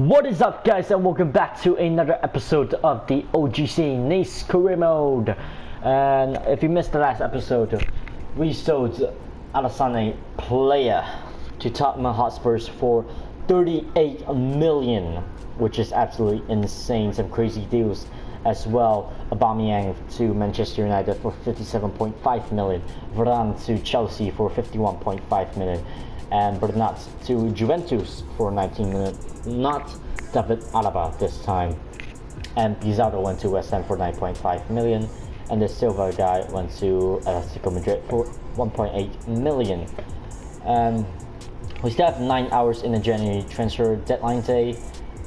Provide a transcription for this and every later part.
What is up, guys, and welcome back to another episode of the OGC Nice Career Mode. And if you missed the last episode, we sold Alassane player to Tottenham Hotspurs for 38 million, which is absolutely insane. Some crazy deals as well. Aubameyang to Manchester United for 57.5 million, Varane to Chelsea for 51.5 million, and Bernat to Juventus for 19 million. Not David Alaba this time. And Pizarro went to West Ham for 9.5 million, and the Silva guy went to Atletico Madrid for 1.8 million. We still have 9 hours in the January transfer deadline day,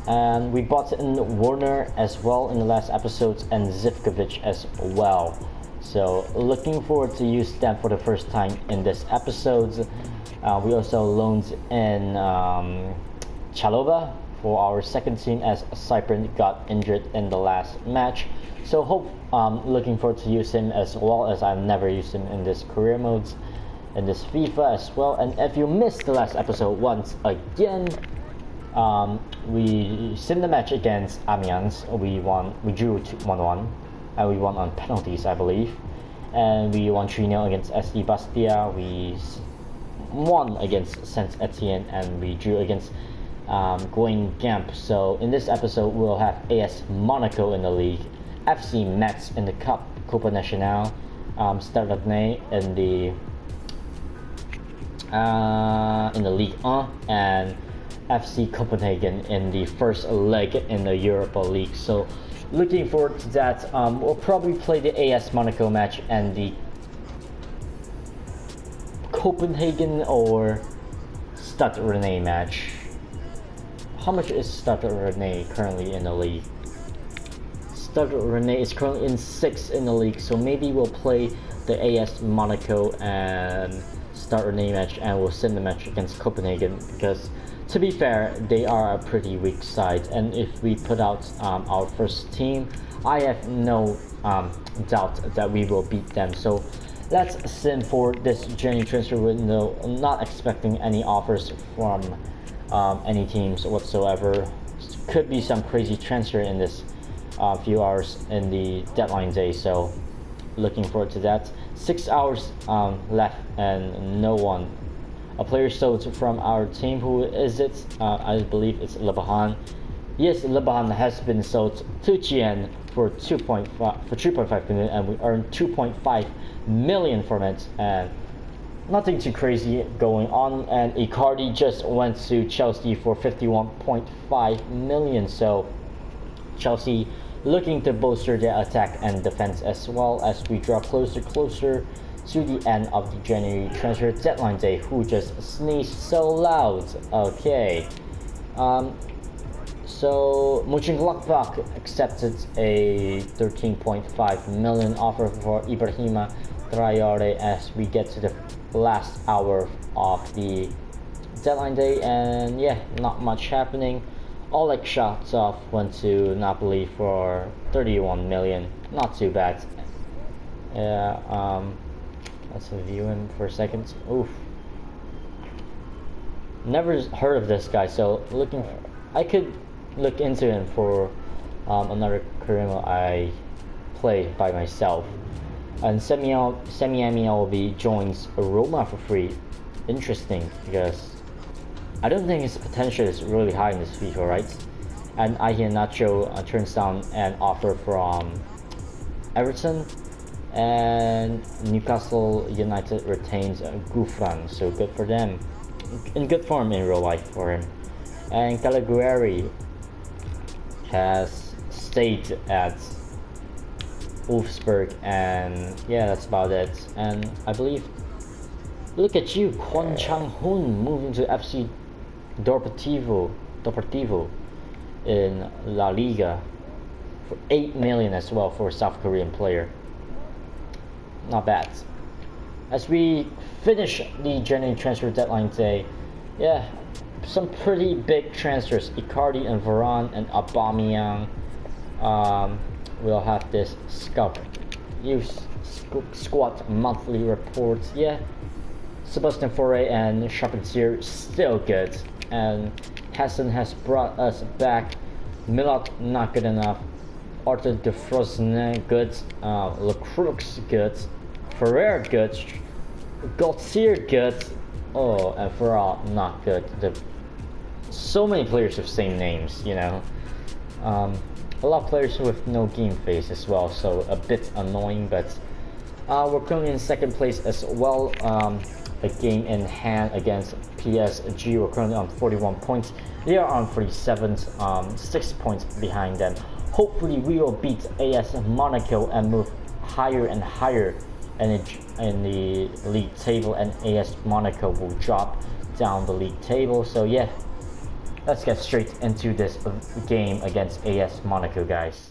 and we bought in Werner as well in the last episodes, and Zivkovic as well. So looking forward to use them for the first time in this episode. We also loaned in Chalobah for our second team, as Cyprian got injured in the last match. So looking forward to use him as well, as I've never used him in this career modes, in this FIFA as well. And if you missed the last episode, once again, we sim the match against Amiens. We drew 1-1, and we won on penalties, I believe. And we won 3-0 against SD Bastia. We won against Saint Etienne, and we drew against Guingamp. So in this episode, we'll have AS Monaco in the league, FC Metz in the Cup, Coupe Nationale, Stade Rennais in the Ligue 1, and FC Copenhagen in the first leg in the Europa League. So looking forward to that. We'll probably play the AS Monaco match and the Copenhagen or Stade Rennais match. How much is Stade Rennais currently in the league? Stade Rennais is currently in 6th in the league, so maybe we'll play the AS Monaco and Stade Rennais match, and we'll send the match against Copenhagen, because to be fair, they are a pretty weak side, and if we put out our first team, I have no doubt that we will beat them. So let's sim for this January transfer window. I'm not expecting any offers from any teams whatsoever. Could be some crazy transfer in this few hours in the deadline day, so looking forward to that. 6 hours left and no one. A player sold from our team. Who is it? I believe it's Lebahan. Yes, Lebahan has been sold to Chien for 3.5 million, and we earned 2.5 million from it, and nothing too crazy going on. And Icardi just went to Chelsea for 51.5 million. So Chelsea looking to bolster their attack and defense, as well as we draw closer to the end of the January transfer deadline day. Who just sneezed so loud? Okay. So Mönchengladbach accepted a 13.5 million offer for Ibrahima Traore as we get to the last hour of the deadline day, and yeah, not much happening. Oleg Shatov went to Napoli for 31 million. Not too bad. Yeah, let's review him for a second. Oof. Never heard of this guy, so I could look into him for another career mode I play by myself. And Semi-Amiobi joins Roma for free. Interesting, because I don't think his potential is really high in this FIFA, right? And Iheanacho turns down an offer from Everton, and Newcastle United retains Gouffran, so good for them. In good form in real life for him. And Calagueri has stayed at Wolfsburg, and yeah, that's about it. And I believe, look at you, Kwon Chang-hoon moving to FC Deportivo in La Liga for 8 million as well for a South Korean player. Not bad. As we finish the January transfer deadline day, yeah, some pretty big transfers. Icardi and Varane and Aubameyang. We'll have this squad monthly reports. Yeah, Sebastian Fauré and Charpentier still good, and Hassan has brought us back. Milot not good enough. Arthur de Frosne good. Lecroux good. Ferrer good. Gaultier good. Oh, and Ferral not good. So many players with same names, you know. A lot of players with no game face as well, so a bit annoying, but we're currently in second place as well. A game in hand against PSG. We're currently on 41 points. They are on 47, 6 points behind them. Hopefully we will beat AS Monaco and move higher and higher in the league table, and AS Monaco will drop down the league table. So yeah, let's get straight into this game against AS Monaco, guys.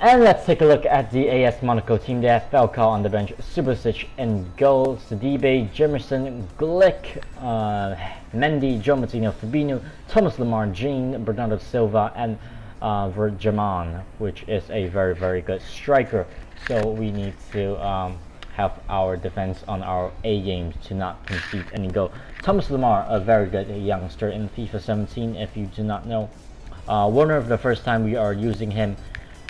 And let's take a look at the AS Monaco team. They have Falcao on the bench, Subasic in goal, Sidibe, Jemerson, Glick, Mendy, Joe Martino, Fabinho, Thomas Lemar, Jean, Bernardo Silva, and Verjaman, which is a very, very good striker. So we need to have our defense on our A games to not concede any goal. Thomas Lemar, a very good youngster in FIFA 17, if you do not know. One of the first time we are using him,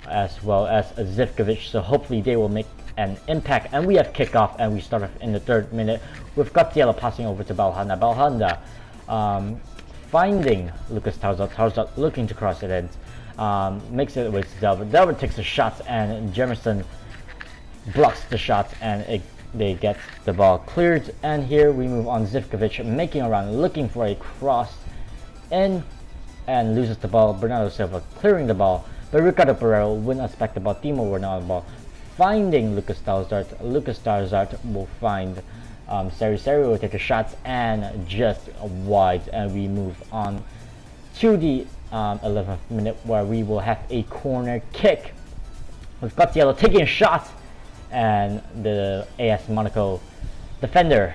as well as Zivkovic, so hopefully they will make an impact. And we have kickoff, and we start off in the 3rd minute with Gatiello passing over to Balhanda. Balhanda finding Lucas Tarzat. Tarzat looking to cross it in, makes it with Delver. Delver takes the shots, and Jemerson blocks the shots, and they get the ball cleared. And here we move on. Zivkovic making a run, looking for a cross in, and loses the ball. Bernardo Silva clearing the ball, but Ricardo Pereira will not expect the ball. Timo Werner on the ball, finding Lucas Tarzart. Lucas Tarzart will find Seri. Seri will take a shot, and just wide. And we move on to the 11th minute, where we will have a corner kick with Gatiello taking a shot, and the AS Monaco defender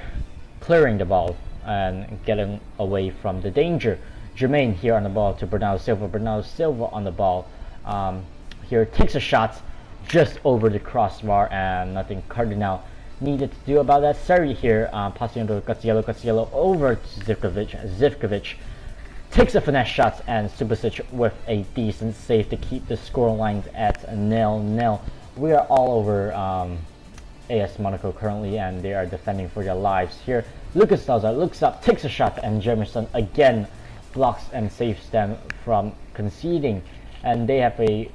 clearing the ball and getting away from the danger. Jermaine here on the ball to Bernardo Silva. Bernardo Silva on the ball. Here takes a shot just over the crossbar, and nothing Cardinal needed to do about that. Seri here passing to Gatiello. Gatiello over to Zivkovic. Zivkovic takes a finesse shot, and Subasic with a decent save to keep the score lines at 0-0. We are all over AS Monaco currently, and they are defending for their lives here. Lucas Salazar looks up, takes a shot, and Jemerson again blocks and saves them from conceding. And they have a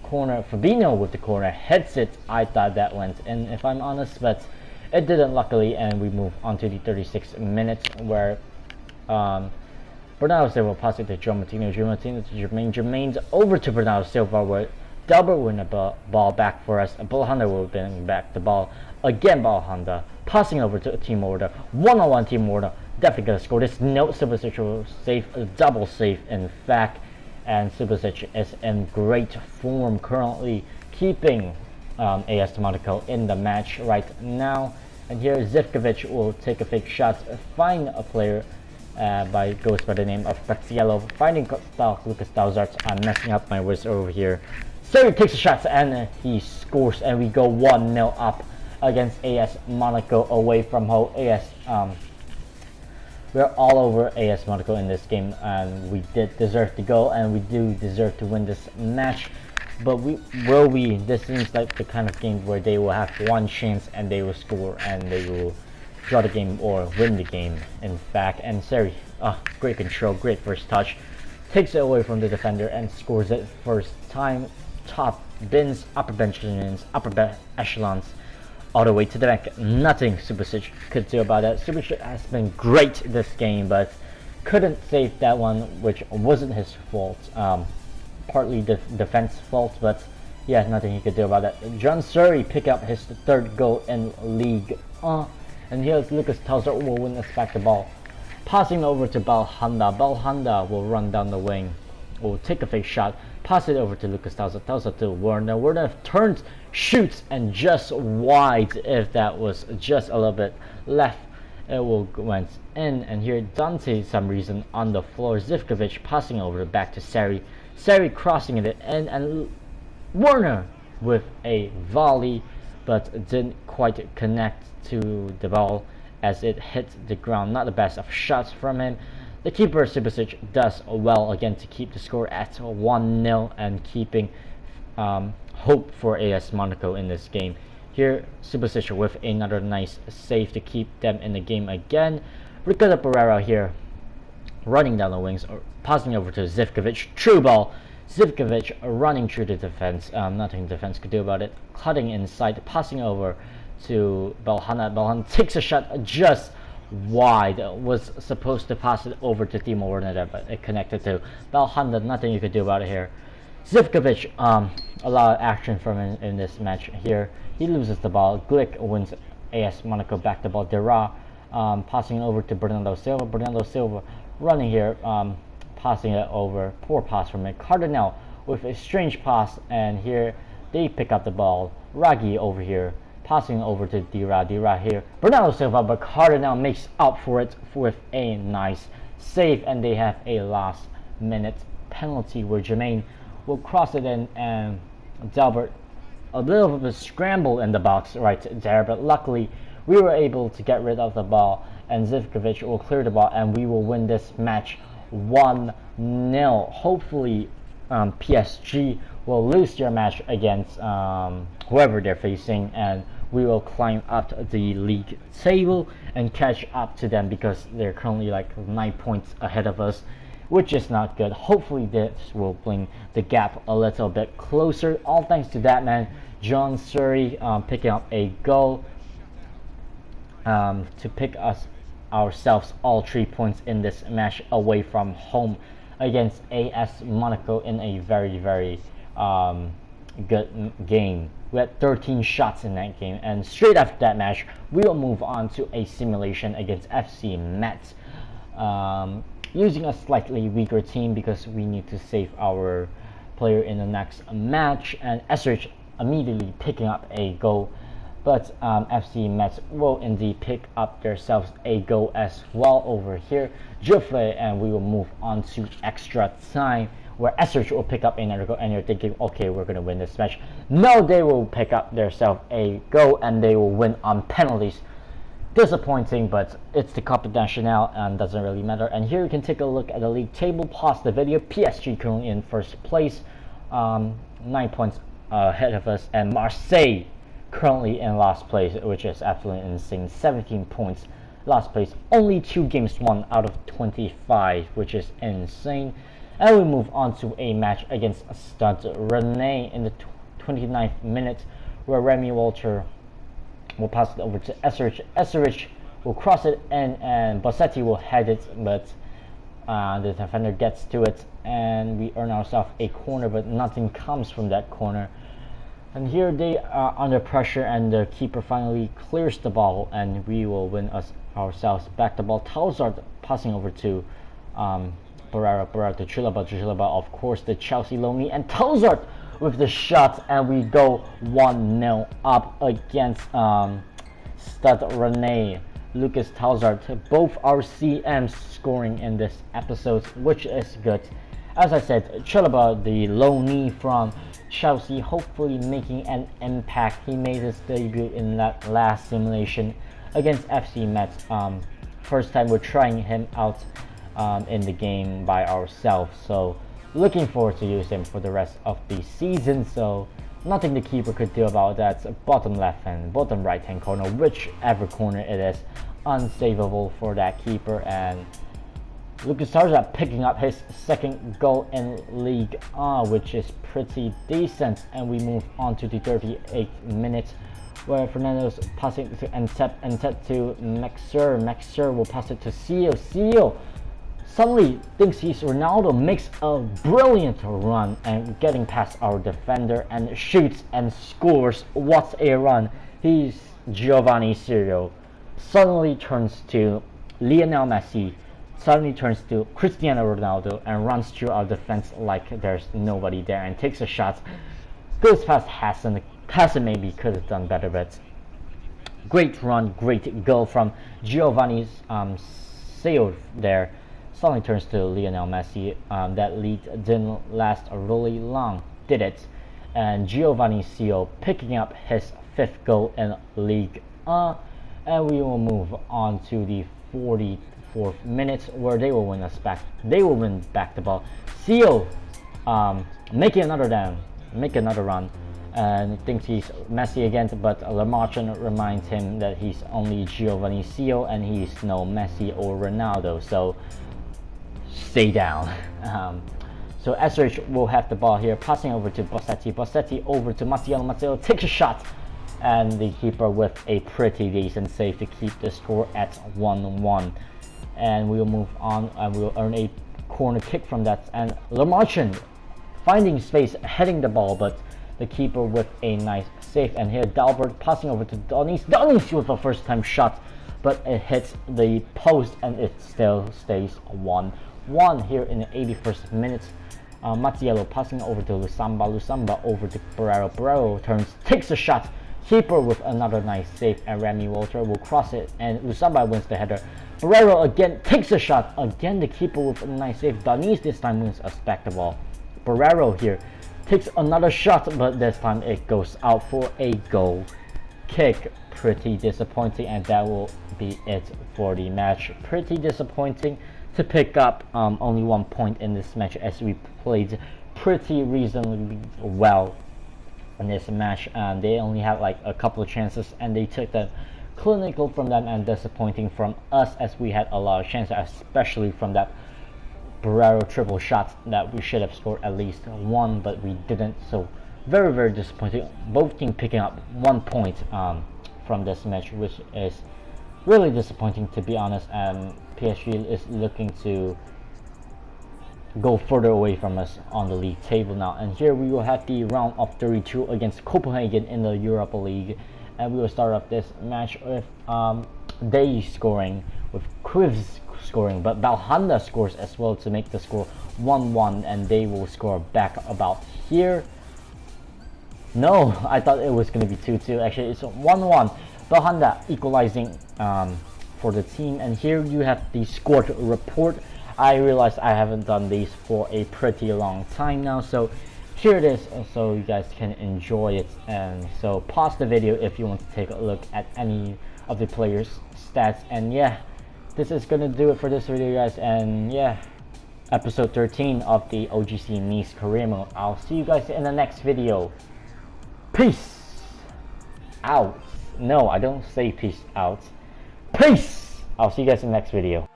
corner. Fabinho with the corner heads it. I thought that went in, if I'm honest, but it didn't, luckily. And we move on to the 36th minute, where Bernardo Silva passes it to Joe Martino. Joe Martino to Jermaine. Jermaine's over to Bernardo Silva, where Delbert will win the ball back for us. Balhanda will bring back the ball again. Balhanda passing over to Timo Werner. One-on-one Timo Werner definitely gonna score this. No, Subasic will save, a double save in fact. And Subasic is in great form currently, keeping AS Monaco in the match right now. And here Zivkovic will take a fake shot, find a player goes by the name of Gatiello, finding Lucas Tarzart. I'm messing up my words over here. So he takes a shot, and he scores, and we go 1-0 up against AS Monaco away from home. We're all over AS Monaco in this game, and we did deserve to go, and we do deserve to win this match. But will we? This seems like the kind of game where they will have one chance and they will score, and they will draw the game or win the game, in fact. And Seri, great control, great first touch, takes it away from the defender and scores it first time. Top bins, upper echelons, all the way to the back. Nothing Subasic could do about that. Subasic has been great this game, but couldn't save that one, which wasn't his fault. Partly the defense fault, but yeah, nothing he could do about that. John Surrey pick up his third goal in League. And here's Lucas Tarzart will win us back the ball. Passing over to Balhanda. Balhanda will run down the wing, will take a fake shot, pass it over to Lucas Tausa to Werner. Werner turns, shoots, and just wide. If that was just a little bit left, it will went in. And here Dante, some reason on the floor. Zivkovic passing over back to Sari. Sari crossing it in, and Werner with a volley, but didn't quite connect to the ball as it hit the ground. Not the best of shots from him. The keeper Subasic does well again to keep the score at 1-0 and keeping hope for AS Monaco in this game. Here Subasic with another nice save to keep them in the game again. Ricardo Pereira here running down the wings, or passing over to Zivkovic. True ball. Zivkovic running through the defense. Nothing the defense could do about it. Cutting inside, passing over to Belhanda. Belhanda takes a shot just wide. Was supposed to pass it over to Timo Werner, but it connected to Belhanda. Nothing you could do about it here. Zivkovic, a lot of action from him in this match here. He loses the ball. Glick wins. AS Monaco back the ball. Dera passing it over to Bernardo Silva. Bernardo Silva running here, passing it over. Poor pass from it. Cardinal with a strange pass, and here they pick up the ball. Raggi over here, passing over to Dira. Dira here. Bernardo Silva, but Cardinal makes up for it with a nice save, and they have a last minute penalty where Jermaine will cross it in, and Delbert a little bit of a scramble in the box right there, but luckily we were able to get rid of the ball, and Zivkovic will clear the ball, and we will win this match 1-0. Hopefully PSG will lose their match against whoever they're facing, and we will climb up the league table and catch up to them, because they're currently like 9 points ahead of us, which is not good. Hopefully this will bring the gap a little bit closer. All thanks to that man, John Surrey, picking up a goal to pick us ourselves all 3 points in this match away from home against AS Monaco in a very, very good game. We had 13 shots in that game, and straight after that match we will move on to a simulation against FC Metz, using a slightly weaker team because we need to save our player in the next match, and Esrich immediately picking up a goal, but FC Metz will indeed pick up themselves a goal as well over here, Joffre, and we will move on to extra time where Esrich will pick up another goal, and you're thinking, okay, we're going to win this match. No, they will pick up themselves a goal and they will win on penalties. Disappointing, but it's the Cup National and doesn't really matter. And here you can take a look at the league table. Pause the video. PSG currently in first place, 9 points ahead of us, and Marseille currently in last place, which is absolutely insane. 17 points, last place, only 2 games won out of 25, which is insane. And we move on to a match against Stade Rennais in the 29th minute, where Remy Walter will pass it over to Esrich. Esrich will cross it in, and Bossetti will head it, but the defender gets to it, and we earn ourselves a corner, but nothing comes from that corner. And here they are under pressure, and the keeper finally clears the ball, and we will win ourselves back the ball. Tauzard passing over to Pereira to Chilaba, of course, the Chelsea loanee, and Tauzard with the shot, and we go 1-0 up against Stade Rennais. Lucas Tauzard, both our CMs scoring in this episode, which is good. As I said, Chilaba, the loanee from Chelsea, hopefully making an impact. He made his debut in that last simulation against FC Metz. First time we're trying him out in the game by ourselves, so looking forward to use him for the rest of the season. So nothing the keeper could do about that. Bottom left hand, bottom right hand corner, whichever corner it is, unsavable for that keeper. And Lucas Tauzard picking up his second goal in League A, which is pretty decent. And we move on to the 38th minute, where Fernando's passing to Entep to Maxer. Maxer will pass it to Seal. Suddenly thinks he's Ronaldo, makes a brilliant run and getting past our defender, and shoots and scores. What a run! He's Giovanni Sirio. Suddenly turns to Lionel Messi, suddenly turns to Cristiano Ronaldo and runs through our defense like there's nobody there and takes a shot. Goes past Hassan. Hassan maybe could have done better, but great run, great goal from Giovanni's sailed there. Suddenly turns to Lionel Messi. That lead didn't last really long, did it? And Giovanni Seal picking up his 5th goal in League 1. And we will move on to the 44th minute where they will win us back. They will win back the ball. Seal make another run. And thinks he's Messi again, but Lamarchin reminds him that he's only Giovanni Seal and he's no Messi or Ronaldo, so stay down. So SRH will have the ball here, passing over to Bossetti. Bossetti over to Mattiello. Mattiello takes a shot, and the keeper with a pretty decent save to keep the score at 1-1. And we will move on, and we will earn a corner kick from that. And Lamarchin finding space, heading the ball, but the keeper with a nice save. And here Dalbert passing over to Donis. Donis with a first time shot, but it hits the post and it still stays 1-1 here in the 81st minute. Mattiello passing over to Lusamba. Lusamba over to Barrero. Barrero turns, takes a shot. Keeper with another nice save, and Remy Walter will cross it, and Lusamba wins the header. Barrero again takes a shot. Again the keeper with a nice save. Donis this time wins us back the ball. Barrero here takes another shot, but this time it goes out for a goal kick. Pretty disappointing, and that will be it for the match. Pretty disappointing to pick up only 1 point in this match, as we played pretty reasonably well in this match. They only had like a couple of chances, and they took them clinical from them, and disappointing from us, as we had a lot of chances, especially from that Barrero triple shot that we should have scored at least one, but we didn't. So very, very disappointing. Both teams picking up 1 point from this match, which is really disappointing, to be honest. And PSG is looking to go further away from us on the league table now. And here we will have the round of 32 against Copenhagen in the Europa League, and we will start off this match with they scoring, with Quivs scoring, but Balhanda scores as well to make the score 1-1, and they will score back about here. No, I thought it was going to be 2-2. Actually, it's 1-1. Balhanda equalizing for the team. And here you have the score report. I realized I haven't done these for a pretty long time now, so here it is, so you guys can enjoy it. And so pause the video if you want to take a look at any of the players' stats. And yeah, this is gonna do it for this video, guys. And yeah, episode 13 of the OGC Nice career mode. I'll see you guys in the next video. Peace out. No, I don't say peace out. Peace. I'll see you guys in the next video.